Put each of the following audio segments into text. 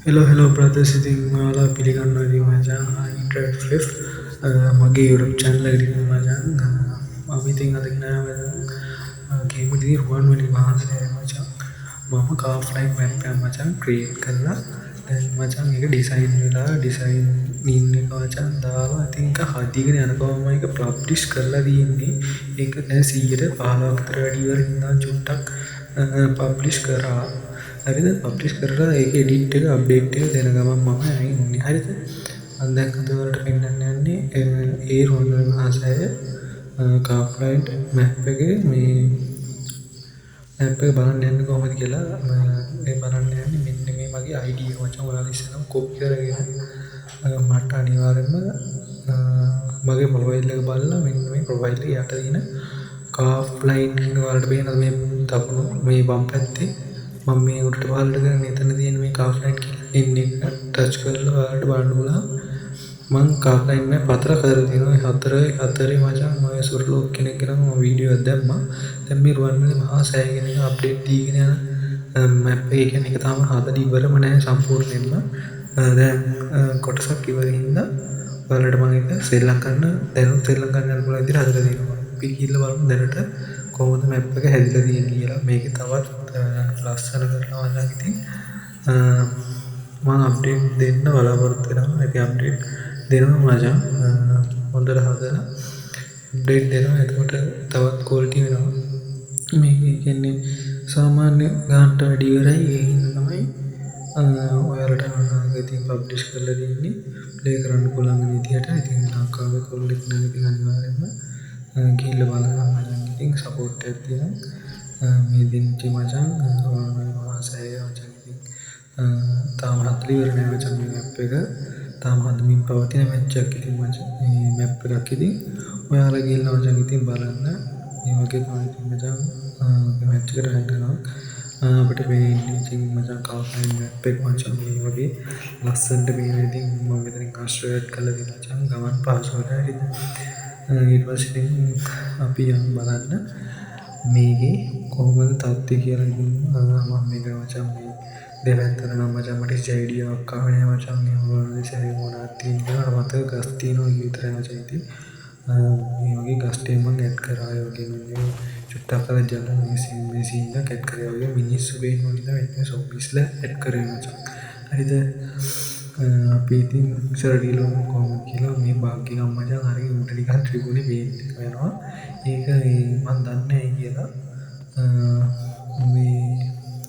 Hello brothers. ඉතින් ඔයාලා පිළිගන්නවා ඉතින් මචං Android 5 මගේ YouTube channel එකට ඉතින් මචං මම ඉතින් අද ගෙනාවේ ගේම් එකේ රුවන්වැලි මහසෑය මචං. මම car flight map එක මචං create කරලා දැන් මචං ඒක design වෙලා design min එක මචං දාලා ඉතින් ඒක හදිගෙන යනකොම ඒක publish කරලා තියෙන්නේ. ඒක දැන් 115ක් විතර වැඩි ඉවර හින්දා චුට්ටක් publish කරා. හරිද පබ්ලිෂ් කරලා ඒක එඩිට් එක අප්ඩේට් එක දෙන ගමන් මම ඇවින්නේ හරිද මම දැන් අද වලට පෙන්නන්න යන්නේ ඒ රුවන්වැලි මහසෑය car flight map එකේ මේ map එක බලන්න යන්නේ කොහොමද කියලා මේ බලන්න යන්නේ මෙන්න මේ මගේ ID එක මචං ඔයාලා ඉස්සෙල්ලාම copy කරගෙන මට අනිවාර්යෙන්ම මගේ profile එක බලලා මෙන්න මේ profile එක යට තියෙන car flight කියන වලට පේන මේ දකුණු මේ වම් පැත්තේ මම මේ උඩට පහළට කරගෙන එතන තියෙන මේ car flight කියලා එන්නේ එක ටච් කරලා ඔයාලට බලන්න පුළුවන් මම car flight map 4 කරලා තියෙනවා 4 මචං මම සුරලෝක කෙනෙක් කියලා මම වීඩියෝ එකක් දැම්මා දැන් මේ රුවන්වැලි මහසෑය කියන එක අප්ඩේට් දීගෙන යන map එක කියන්නේ ඒක තාම හදලා ඉවරම නැහැ සම්පූර්ණයෙන්ම දැන් කොටසක් ඉවර හින්දා ඔයාලට මම ඒක ශ්‍රී ලංකන්න දැනුත් ශ්‍රී ලංකන්න යන පුළුවන් විදිහට හදලා දෙනවා අපි ගිහිල්ලා බලමු දැනට කොහොමද map එක හැදිලා තියෙන්නේ කියලා මේකේ තවත් ලස්සන කරනවා නම් ඉතින් මම අප්ඩේට් දෙන්න බලාපොරොත්තු වෙනවා ඒක අප්ඩේට් දෙනවා මචං හොඳට හදලා අප්ඩේට් දෙනවා එතකොට තවත් ක්වොලිටි වෙනවා මේක කියන්නේ සාමාන්‍ය ගානට වැඩි ඉවරයි ඒ හින්දා තමයි ඔයාලට ඉතින් පබ්ලිෂ් කරලා දෙන්නේ ප්ලේ කරන්න පුළුවන් විදිහට ඉතින් ලංකාවේ කොල්ලෙක් නම් ඉතින් අනිවාර්යයෙන්ම ගිහිල්ලා බලන්න මචං ඉතින් සපෝට් එකක් දෙනවා මේ දින්චි මචං මහසෑය මචං ඉතින් තාම හදලා ඉවර නෑ මචං මේ map එක තාම හදමින් පවතින match එකක් ඉතින් මචං මේ map එකක් ඉතින් ඔයාලා ගිහිල්ලා මචං ඉතින් බලන්න මේ වගේ තමයි ඉතින් මචං මේ match එකට හැදෙනවා අපිට වෙන්නේ ඉතින් මචං car flight map එක මචං මේ වගේ ලස්සනට මේ ඉතින් මම මෙතනින් ආශ්‍රයත් කරලා දෙන මචං ගමන් පහසු වෙනවා හරිද ඊට පස්සේ අපි යමු බලන්න මේකේ කොහොමද තත්ත්වය කියලා ඉතින් මම මේක මචං මේ දෙපැත්තට නම් මචං මට ඉඩියාවක් ආවේ නෑ මචං මේ මොනවද සෑය මොනවද තියෙනවා මට ගස් තියෙනවා විතරයි මචං ඉතින් මේ වගේ ගස් ටික මම ඇඩ් කරා ඒ වගේ මේ චුට්ටක් අර ජල මේ සීන් එක ඇඩ් කරේ වගේ මිනිස්සු වෙන්න ඕනේ නේද මේ සොම්බිස්ලා ඇඩ් කරේ මචං හරිද අපි ඉතින් ඉස්සරහට ගිහලා කොහොමද කියලා මේ භාග්‍යනම් මචං හරිය උඩ නිකන් ත්‍රිකෝණේ පේන්න වෙනවා ඒක මම දන්නේ නැහැ කියලා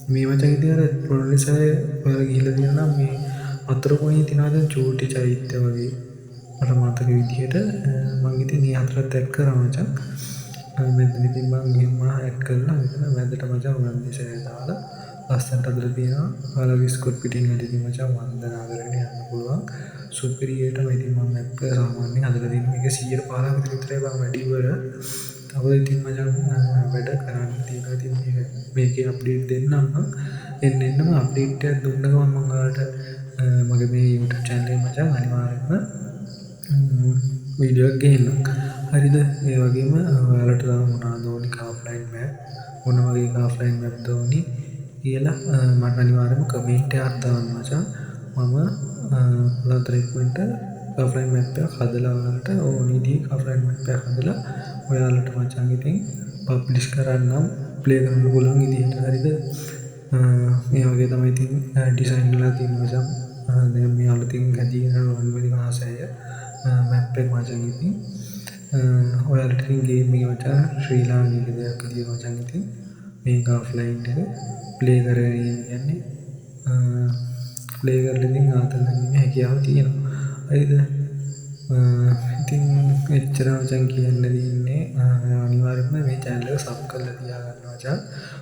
මේ මචං ඉතින් අර ප්‍රොඩියුසර් ඔයාලා ගිහිල්ලා තියෙනවා නම් මේ වතුර කොණේ තියනවාද චූටි චෛත්‍ය වගේ මට මතක විදිහට මම ඉතින් මේ හතරත් ඇඩ් කරා මචං මෙතන ඉතින් මම මෙහෙම ඇඩ් කරලා මෙතන මැදට මචං මම මේසය දාලා ලස්සනට අදලා තියෙනවා ඔයාලා විස්කොට් පිටින් ඇවිත් මචං වන්දනා කරගෙන යන්න පුළුවන් සුපිරියටම ඉතින් මම map එක සාමාන්‍යයෙන් හදලා තියෙන මේක 115 විතරයි බං වැඩි ඉවර තව ඉතින් මචං වැඩ කරන්න තියෙනවා ඉතින් මේකේ අප්ඩේට් දෙන්නම් එන්නම අප්ඩේට් එකක් දුන්න ගමන් මම ඔයාලට මගේ මේ YouTube channel එක මචං අනිවාර්යයෙන්ම වීඩියෝ එකක් ගේන්නම් හරිද ඒ වගේම ඔයාලට තව මොනවද ඕනි car flight map මොන වගේ car flight map ද ඕනි කියලා මට අනිවාර්යයෙන්ම කමෙන්ට් එකක් දාන්න මචං මම ලතරෙක්මන්ට car flight map එකක් හදලා ඔයාලට ඕනි විදිහේ car flight map එකක් හදලා ඔයාලට මචං ඉතින් පබ්ලිෂ් කරන්නම් ප්ලේ කරන්න පුළුවන් විදිහට හරිද මේ වගේ තමයි ඉතින් ඩිසයින් කරලා තියෙන මචං දැන් මේ අලුතින් හැදීගෙන රුවන්වැලි මහසෑය map එක මචං ඉතින් ඔයාලට ඉතින් ගේම් එක මචං ශ්‍රී ලාංකික දෙයක් විදියට මචං ඉතින් මේ car flight එක ප්ලේ කරගෙන යන්නේ ප්ලේ කරලා ඉතින් ආතල්ලා හැකියාව තියෙනවා හරිද ඉතින් එච්චර මචං කියන්න තියෙන්නේ අනිවාර්යයෙන්ම මේ channel එක sub කරලා තියාගන්න මචං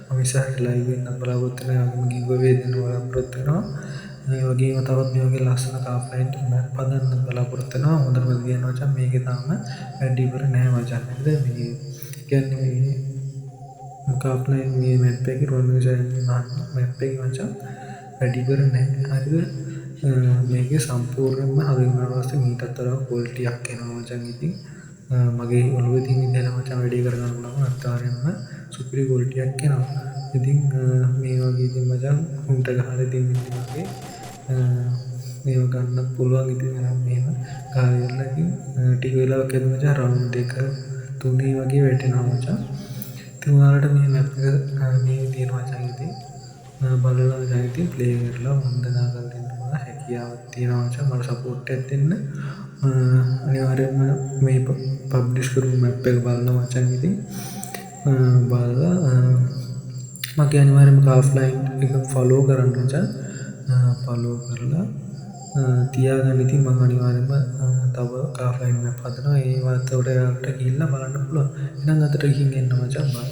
මම ඉස්සරහට live වෙන්න බලාපොරොත්තු වෙනවා giveaway දෙන්න බලාපොරොත්තු වෙනවා ඒ වගේම තවත් මේ වගේ ලස්සන car flight map හදන්න බලාපොරොත්තු වෙනවා හොඳටම කියන මචං මේකේ තාම වැඩි ඉවර නැහැ මචං හරිද මේ කියන්නේ මේ car flight මේ map එකේ රුවන්වැලි map එකේ මචං වැඩි ඉවර නැහැ හරිද මේකේ සම්පූර්ණයෙන්ම හදවන්න පස්සේ මීටත් වඩා ක්වොලිටි එකක් එනවා මචං ඉතින් මගේ ඔළුවේ තියෙන විදිහට මචං වැඩි කරගන්න පුළුවන් අත්තාරින්ම සුපිරි ක්වොලිටි එකක් එනවා ඉතින් මේ වගේ ඉතින් මචං උන්ට ගහලා දෙන්න වගේ මේව ගන්නත් පුළුවන්. ඉතින් මම මෙහෙම ගහලා ඉතින් ටික වෙලාවක් යද්දි මචං රවුන්ඩ් 2 3 වගේ වැටෙනවා මචං. ඉතින් ඔයාලට මේ මැප් එක මේ තියෙනවා මචං. ඉතින් බලලා මචං ඉතින් ප්ලේ කරලා වන්දනා කරලා දෙන්න පුළුවන් හැකියාවක් තියෙනවා මචං. මට සපෝට් එකක් දෙන්න. අනිවාර්යයෙන්ම මේ පබ්ලිෂ් කරපු මැප් එක බලන්න මචං. ඉතින් බලලා මගේ අනිවාර්යයෙන්ම කාෆ්ලයින් එක ෆලෝ කරන්න මචං. ෆලෝ කරලා තියාගන්න. ඉතින් මම අනිවාර්යයෙන්ම තව කාෆ්ලයින් මැප් හදනවා. ඒවත් උඩ යාලට ගිහිල්ලා බලන්න පුළුවන්. එහෙනම් අදට ගිහින් එන්න මචං. බයි.